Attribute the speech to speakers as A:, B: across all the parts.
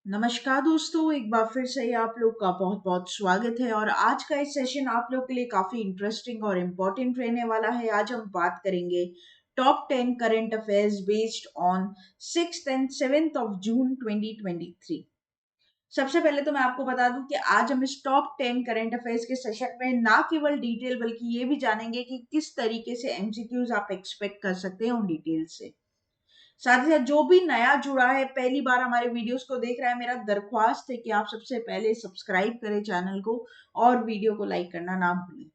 A: नमस्कार दोस्तों, एक बार फिर से आप लोग का बहुत बहुत स्वागत है। और आज का इस सेशन आप लोग के लिए काफी इंटरेस्टिंग और इम्पोर्टेंट रहने वाला है। आज हम बात करेंगे top 10 current affairs based on 6th and 7th of June 2023। सबसे पहले तो मैं आपको बता दूं कि आज हम इस टॉप 10 करंट अफेयर्स के सेशन में ना केवल डिटेल बल्कि ये भी जानेंगे कि किस तरीके से एमसीक्यूज आप एक्सपेक्ट कर सकते हैं उन डिटेल से। साथ ही साथ जो भी नया जुड़ा है, पहली बार हमारे वीडियोस को देख रहा है, मेरा दरख्वास्त है कि आप सबसे पहले सब्सक्राइब करें चैनल को और वीडियो को लाइक करना ना भूलें।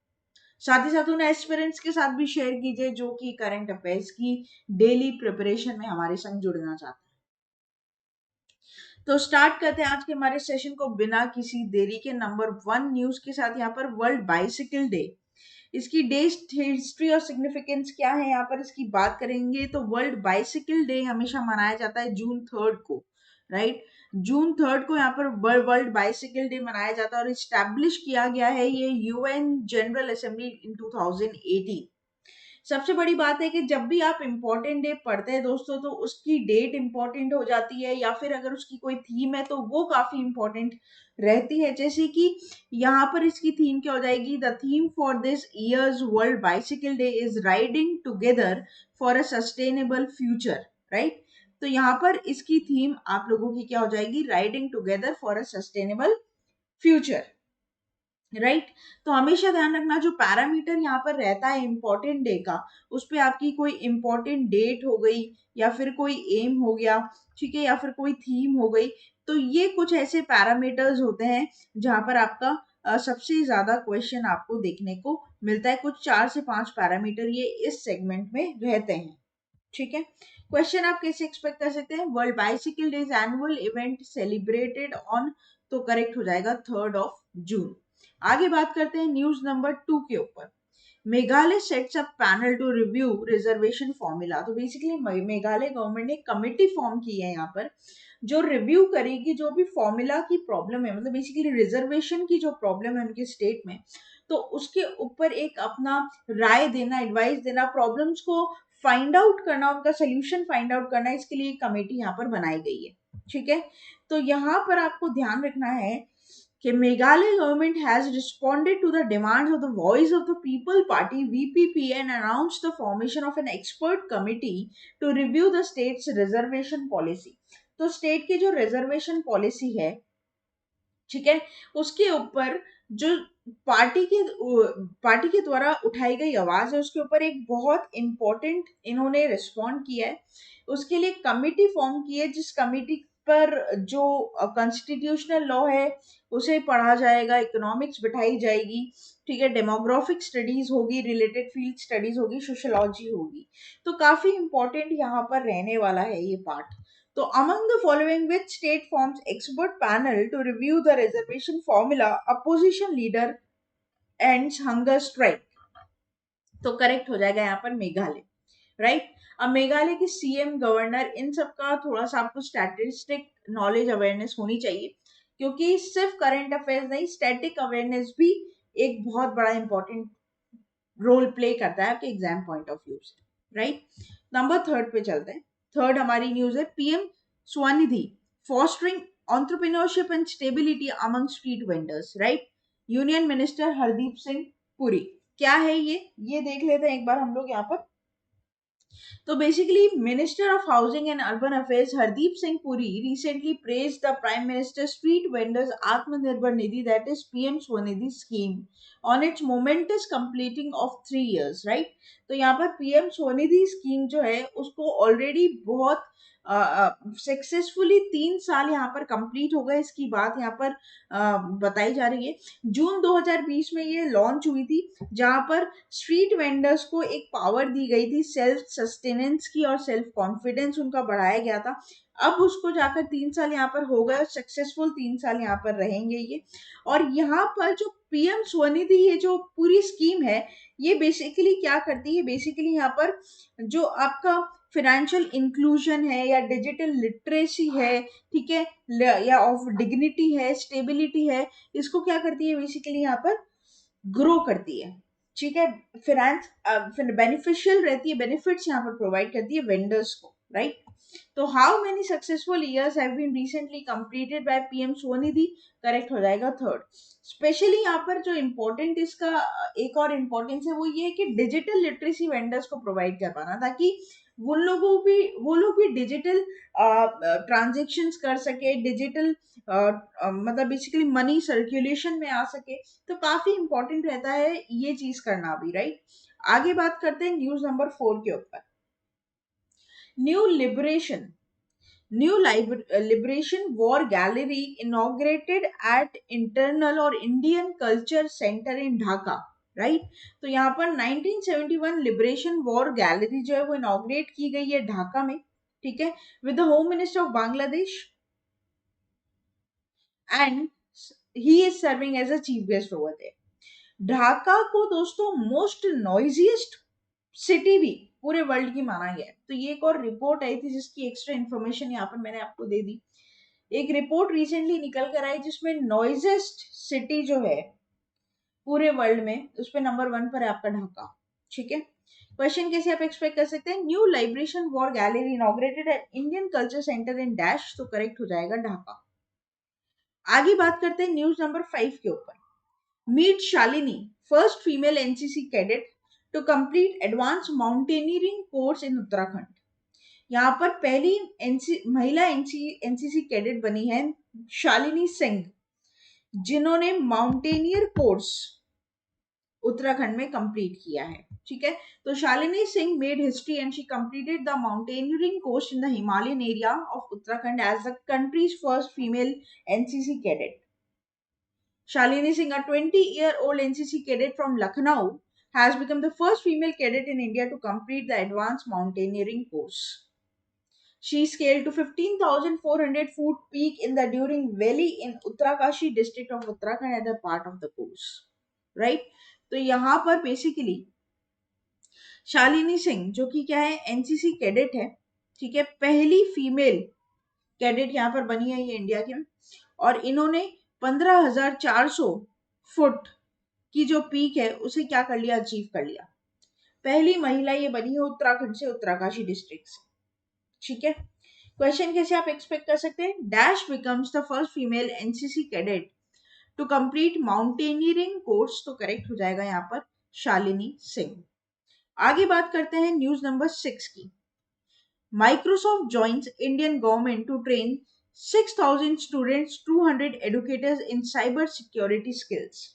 A: साथ ही साथ उन एस्पिरेंट्स के साथ भी शेयर कीजिए जो कि करंट अफेयर्स की डेली प्रिपरेशन में हमारे संग जुड़ना चाहते हैं। तो स्टार्ट करते हैं आज के हमारे सेशन को बिना किसी देरी के। नंबर 1 न्यूज के साथ यहाँ पर वर्ल्ड बाइसिकल डे, इसकी डे हिस्ट्री और सिग्निफिकेंस क्या है यहाँ पर इसकी बात करेंगे। तो वर्ल्ड बाइसिकल डे हमेशा मनाया जाता है जून 3 को, राइट। जून 3 को यहाँ पर वर्ल्ड बाइसिकल डे मनाया जाता है और इस्टेब्लिश किया गया है ये यूएन जनरल असेंबली इन 2018। सबसे बड़ी बात है कि जब भी आप इम्पोर्टेंट डे पढ़ते हैं दोस्तों, तो उसकी डेट इम्पोर्टेंट हो जाती है या फिर अगर उसकी कोई थीम है तो वो काफी इम्पोर्टेंट रहती है। जैसे कि यहाँ पर इसकी थीम क्या हो जाएगी, the theme for this years world bicycle day is riding together for a sustainable future, right. तो यहाँ पर इसकी थीम आप लोगों की क्या हो जाएगी, riding together for a sustainable future, right. तो हमेशा ध्यान रखना जो पैरामीटर यहाँ पर रहता है इम्पोर्टेंट डे का, उस पे आपकी कोई इम्पोर्टेंट डेट हो गई या फिर कोई एम हो गया, ठीक है, या फिर कोई थीम हो गई। तो ये कुछ ऐसे पैरामीटर्स होते हैं जहां पर आपका सबसे ज्यादा क्वेश्चन आपको देखने को मिलता है। कुछ 4 से 5 पैरामीटर ये इस सेगमेंट में रहते हैं, ठीक है। क्वेश्चन आप कैसे एक्सपेक्ट कर सकते हैं, world bicycle day annual event celebrated on, तो करेक्ट हो जाएगा 3rd of June। आगे बात करते हैं न्यूज नंबर 2 के ऊपर। Meghalaya sets up panel to review reservation formula. तो बेसिकली मेघालय गवर्नमेंट ने कमेटी फॉर्म की है यहाँ पर जो रिव्यू करेगी जो भी फॉर्मूला की प्रॉब्लम है, मतलब बेसिकली रिजर्वेशन की जो प्रॉब्लम है उनके स्टेट में, तो उसके ऊपर एक अपना राय देना, एडवाइस देना, प्रॉब्लम्स को फाइंड आउट करना, उनका सोल्यूशन फाइंड आउट करना, इसके लिए कमेटी यहाँ पर बनाई गई है, ठीक है। तो यहाँ पर आपको ध्यान रखना है कि Meghalaya government has responded to the demands of the voice of the people party VPP and announced the formation of an expert committee to review the state's reservation policy. तो स्टेट की जो रिजर्वेशन पॉलिसी है, ठीक है, उसके ऊपर जो party के द्वारा उठाई गई आवाज है उसके ऊपर एक बहुत इंपॉर्टेंट इन्होंने रिस्पॉन्ड किया है। उसके लिए कमिटी फॉर्म की है जिस कमिटी पर जो कॉन्स्टिट्यूशनल लॉ है उसे पढ़ा जाएगा, इकोनॉमिक्स बिठाई जाएगी, ठीक है, डेमोग्राफिक स्टडीज होगी, रिलेटेड फील्ड स्टडीज होगी, सोशोलॉजी होगी। तो काफी इंपॉर्टेंट यहाँ पर रहने वाला है ये part. So, among the following, which state forms expert panel to review the reservation formula? Opposition leader ends hunger strike. तो करेक्ट हो जाएगा यहाँ पर मेघालय, राइट। अब मेघालय के सीएम, गवर्नर, इन सब का थोड़ा सा आपको स्टैटिस्टिक नॉलेज अवेयरनेस होनी चाहिए, क्योंकि सिर्फ करंट अफेयर्स नहीं, स्टैटिक अवेयरनेस भी एक बहुत बड़ा इंपॉर्टेंट रोल प्ले करता है आपके एग्जाम पॉइंट ऑफ व्यू से, राइट। नंबर 3 पे चलते हैं। थर्ड हमारी न्यूज है PM Svanidhi fostering entrepreneurship and stability among street vendors, right. Union minister Hardeep Singh Puri, क्या है ये देख लेते हैं एक बार हम लोग यहाँ पर। तो basically minister of housing and urban affairs Hardeep Singh Puri recently praised the prime minister street vendors Atmanirbhar Nidhi, that is PM Swanidhi scheme, on its momentous completing of 3 years, right। तो यहाँ पर PM स्वनिधि स्कीम जो है उसको ऑलरेडी बहुत successfully 3 साल यहाँ पर कंप्लीट हो गए, इसकी बात यहाँ पर बताई जा रही है। जून 2020 में ये लॉन्च हुई थी जहां पर स्ट्रीट वेंडर्स को एक पावर दी गई थी सेल्फ सस्टेनेंस की और सेल्फ कॉन्फिडेंस उनका बढ़ाया गया था। अब उसको जाकर 3 साल यहाँ पर हो गए, सक्सेसफुल 3 साल यहाँ पर रहेंगे ये। और यहाँ पर जो पीएम स्वनिधि ये जो पूरी स्कीम है ये बेसिकली क्या करती है, बेसिकली यहाँ पर जो आपका फिनेंशियल इंक्लूजन है या डिजिटल लिटरेसी है, ठीक है, या ऑफ डिग्निटी है, स्टेबिलिटी है, इसको क्या करती है बेसिकली यहाँ पर ग्रो करती है, ठीक है। फिनेंस बेनिफिशियल रहती है, बेनिफिट्स यहाँ पर प्रोवाइड करती है वेंडर्स को, राइट। तो how many successful years have been recently completed by PM Svanidhi, correct हो जाएगा थर्ड। स्पेशली यहाँ पर जो इम्पोर्टेंट इसका एक और इम्पोर्टेंस है वो ये है कि डिजिटल लिटरेसी वेंडर्स को प्रोवाइड कर पाना, ताकि वो लोग भी डिजिटल ट्रांजेक्शन्स कर सके, डिजिटल मतलब बेसिकली मनी सर्कुलेशन में आ सके। तो काफी इंपॉर्टेंट रहता है ये चीज करना भी, राइट। आगे बात करते हैं न्यूज नंबर 4 के ऊपर। New liberation liberation war gallery inaugurated at internal और Indian culture centre in Dhaka, right. तो यहाँ पर 1971 लिबरेशन वॉर गैलरी जो है वो इनॉग्रेट की गई है ढाका में, ठीक है, with the home minister of Bangladesh, and he is serving as a chief guest over there. Dhaka को दोस्तों मोस्ट नॉइजिएस्ट सिटी भी पूरे वर्ल्ड की माना गया है। तो ये एक और रिपोर्ट आई थी जिसकी एक्स्ट्रा इन्फॉर्मेशन यहाँ पर मैंने आपको दे दी। एक रिपोर्ट रिसेंटली निकल कर आई जिसमें नॉइजेस्ट सिटी जो है पूरे वर्ल्ड में, उस पे नंबर 1 पर है आपका ढाका, ठीक है। क्वेश्चन कैसे आप एक्सपेक्ट कर सकते हैं, new liberation war gallery inaugurated at Indian culture centre in dash, तो करेक्ट हो जाएगा ढाका। आगे बात करते हैं न्यूज नंबर 5 के ऊपर। Meet Shalini, first female NCC cadet to complete advance mountaineering course in Uttarakhand. यहाँ पर पहली महिला एनसीसी कैडेट बनी है शालिनी सिंह, जिन्होंने माउंटेनियर कोर्स उत्तराखंड में कंप्लीट किया है, ठीक है। तो Shalini Singh made history and she completed the mountaineering course in the Himalayan area of Uttarakhand as the country's first female NCC cadet. Shalini Singh, a 20-year-old NCC cadet from Lucknow, has become the first female cadet in India to complete the advanced mountaineering course. She scaled to 15,400 foot peak in the During Valley in Uttarakashi district of Uttarakhand as a part of the course. Right? तो यहाँ पर basically Shalini Singh जो कि क्या है NCC cadet है, ठीक है, पहली फीमेल कैडेट यहाँ पर बनी है ये इंडिया के में, और इन्होंने 15,400 फुट की जो पीक है उसे क्या कर लिया, अचीव कर लिया। पहली महिला ये बनी है उत्तराखंड से, उत्तराकाशी डिस्ट्रिक्ट से, ठीक है। क्वेश्चन कैसे आप एक्सपेक्ट कर सकते हैं, dash becomes the first female NCC cadet to complete mountaineering course, तो करेक्ट हो जाएगा यहाँ पर शालिनी सिंह। आगे बात करते हैं न्यूज नंबर 6 की। Microsoft joins Indian government to train 6,000 students, 200 educators in cyber security skills.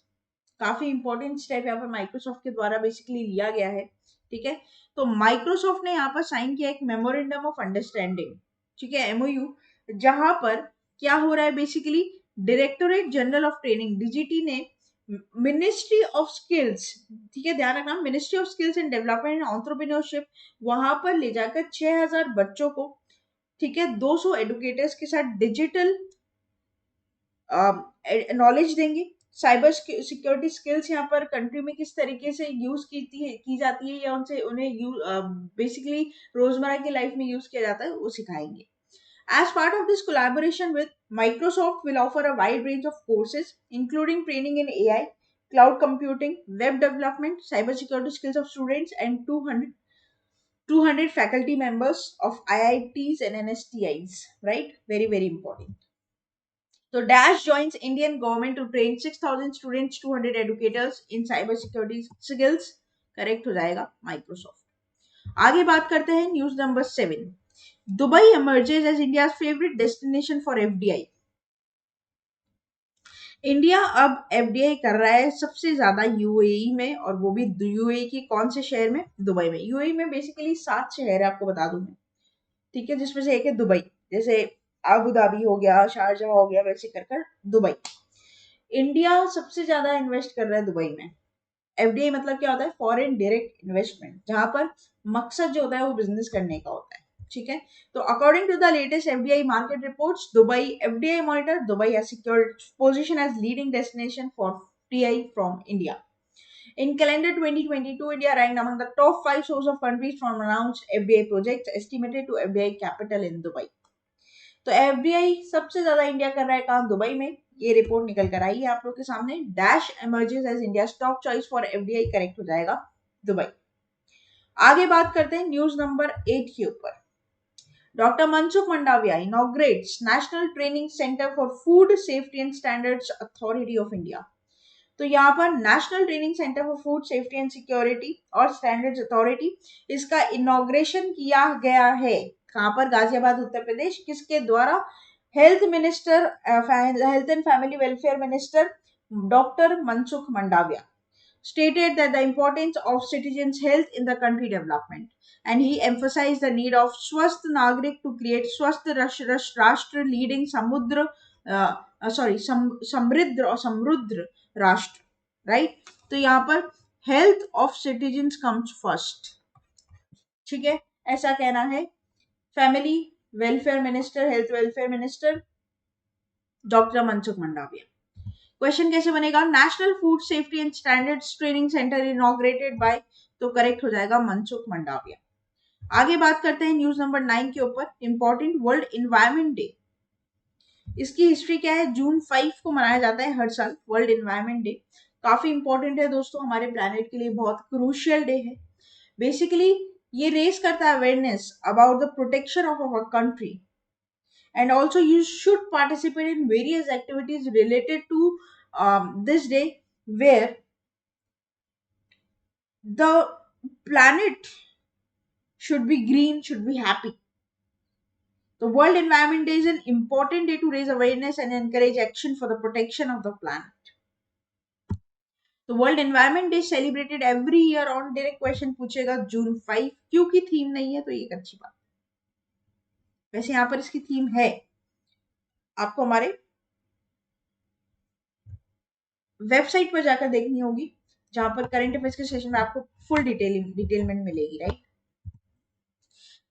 A: काफी इंपॉर्टेंट स्टेप यहाँ पर माइक्रोसॉफ्ट के द्वारा बेसिकली लिया गया है, ठीक है। तो माइक्रोसॉफ्ट ने यहाँ पर साइन किया एक मेमोरेंडम ऑफ अंडरस्टैंडिंग, ठीक है, एमओयू, जहां पर क्या हो रहा है basically, directorate general of training DGT ने मिनिस्ट्री ऑफ स्किल्स, ठीक है, ध्यान रखना, ministry of skills and development and entrepreneurship, वहां पर ले जाकर 6,000 बच्चों को, ठीक है, 200 एडुकेटर्स के साथ डिजिटल नॉलेज देंगे। साइबर सिक्योरिटी स्किल्स यहाँ पर कंट्री में किस तरीके से यूज की जाती है या उन्हें बेसिकली रोजमर्रा की लाइफ में यूज किया जाता है वो सिखाएंगे। As part of this collaboration with Microsoft will offer a wide range of courses including training in AI, cloud computing, web development, cybersecurity skills of students and 200 faculty members of IITs and NSTIs, right? Very, very important. So Dash joins Indian government to train 6,000 students, 200 educators in cyber security skills. Correct हो जाएगा Microsoft. आगे बात करते हैं news number 7। Dubai emerges as India's favorite destination for FDI. India अब FDI कर रहा है सबसे ज्यादा यूएई में, और वो भी यूएई के कौन से शहर में, दुबई में। यूएई में बेसिकली 7 शहर है, आपको बता दूं मैं, ठीक है, जिसमें से एक है दुबई। जैसे अबू धाबी हो गया, शारजाह हो गया, वैसे कर कर दुबई। इंडिया सबसे ज्यादा इन्वेस्ट कर रहा है दुबई में। एफडीआई मतलब क्या होता है, फॉरेन डायरेक्ट इन्वेस्टमेंट, जहां पर मकसद जो होता है वो बिजनेस करने का होता है, ठीक है। तो according to the latest FDI market reports, Dubai FDI monitor, Dubai has secured position as leading destination for TI from India. In calendar 2022, India ranked among the top 5 source of countries from announced FDI projects estimated to FDI capital in Dubai. तो FDI सबसे ज्यादा India कर रहा है काम Dubai में, ये report निकल कर आई है आप लोग के सामने। Dash emerges as India's top choice for FDI, correct हो जाएगा दुबई। आगे बात करते हैं न्यूज नंबर 8 के ऊपर। Dr. Mansukh Mandavia inaugurates National Training Center for Food Safety and Standards Authority of India. तो यहाँ पर national training centre for food safety and security और स्टैंडर्ड्स अथॉरिटी, इसका इनॉग्रेशन किया गया है कहाँ पर? गाजियाबाद, उत्तर प्रदेश। किसके द्वारा? Health minister, health and family welfare minister doctor Mansukh Mandaviya stated that the importance of citizens' health in the country development, and he emphasized the need of Swasth Nagrik to create Swasth Rashtra leading समृद्ध और समृद्ध राष्ट्र, right? तो यहाँ पर health of citizens comes first, ठीक है, ऐसा कहना है family welfare minister, health welfare minister doctor Mansukh Mandaviya. Question कैसे बनेगा? National food safety and standards training centre inaugurated bye, तो करेक्ट हो जाएगा मनसुख मंडाविया। आगे बात करते हैं न्यूज नंबर 9 के ऊपर, इंपॉर्टेंट वर्ल्ड एनवायरमेंट डे। इसकी हिस्ट्री क्या है? जून 5 को मनाया जाता है हर साल वर्ल्ड एनवायरमेंट डे। काफी इंपॉर्टेंट है दोस्तों, हमारे प्लैनेट के लिए बहुत क्रूशियल डे है। बेसिकली ये रेस करता है awareness about the protection of our country, and also you should participate in various activities related to this day, where the planet should be green, should be happy. The World Environment Day is an important day to raise awareness and encourage action for the protection of the planet. The World Environment Day celebrated every year on, direct question पूछेगा जून 5, क्योंकि theme नहीं है तो ये एक अच्छी बात। वैसे यहाँ पर इसकी थीम है, आपको हमारे वेबसाइट पर जाकर देखनी होगी, जहां पर करंट अफेयर्स के सेशन में आपको फुल डिटेलमेंट मिलेगी, राइट?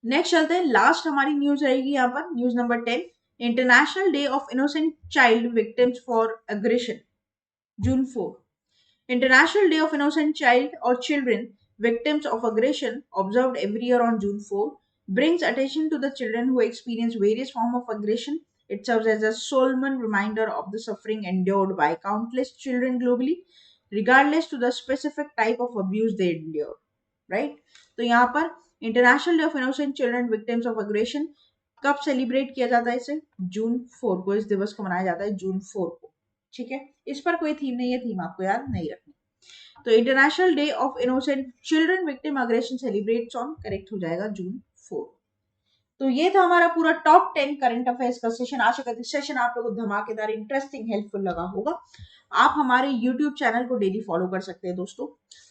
A: नेक्स्ट चलते हैं, लास्ट हमारी न्यूज रहेगी यहाँ पर, news number 10, international day of innocent child victims for aggression, June 4। International day of innocent child और children victims of aggression, observed every year on June 4, brings attention to the children who experience various forms of aggression. It serves as a solemn reminder of the suffering endured by countless children globally, regardless to the specific type of abuse they endure. Right? तो यहाँ पर international day of innocent children victims of aggression कब celebrate किया जाता है? इसे जून 4 को, इस दिवस को मनाया जाता है जून 4 को, ठीक है? इस पर कोई थीम नहीं है, थीम आपको याद नहीं रखनी। तो international day of innocent children victim aggression celebrates on, correct हो जाएगा जून 4। तो ये था हमारा पूरा टॉप 10 करंट अफेयर्स का सेशन। आशा करती हूँ सेशन आप लोगों को धमाकेदार, इंटरेस्टिंग, हेल्पफुल लगा होगा। आप हमारे यूट्यूब चैनल को डेली फॉलो कर सकते हैं दोस्तों,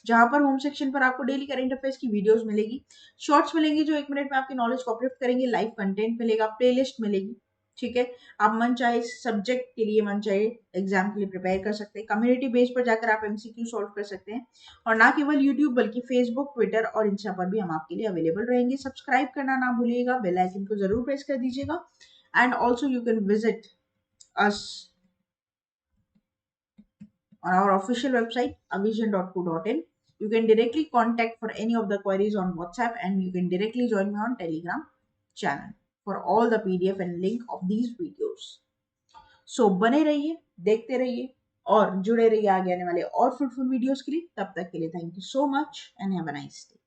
A: जहां पर होम सेक्शन पर आपको डेली करंट अफेयर्स की वीडियोस मिलेगी, शॉर्ट्स मिलेंगी जो 1 मिनट में आपकी नॉलेज को अपलिफ्ट करेंगे, लाइव कंटेंट मिलेगा, प्लेलिस्ट मिलेगी, ठीक है? आप मन चाहे सब्जेक्ट के लिए, मन चाहे एग्जाम के लिए प्रिपेयर कर सकते हैं। कम्युनिटी बेस पर जाकर आप एमसीक्यू सॉल्व कर सकते हैं, और ना केवल यूट्यूब बल्कि फेसबुक, ट्विटर और इंस्टा पर भी हम आपके लिए अवेलेबल रहेंगे। सब्सक्राइब करना ना भूलिएगा, बेल आइकन को जरूर प्रेस कर दीजिएगा, and also you can visit us on our official website avision.co.in. You can directly contact for any of the queries on WhatsApp, and you can directly join me on Telegram channel for all the PDF and link of these videos. So बने रहिए, देखते रहिए और जुड़े रहिए आगे आने वाले और fruitful videos के लिए। तब तक के लिए thank you so much and have a nice day.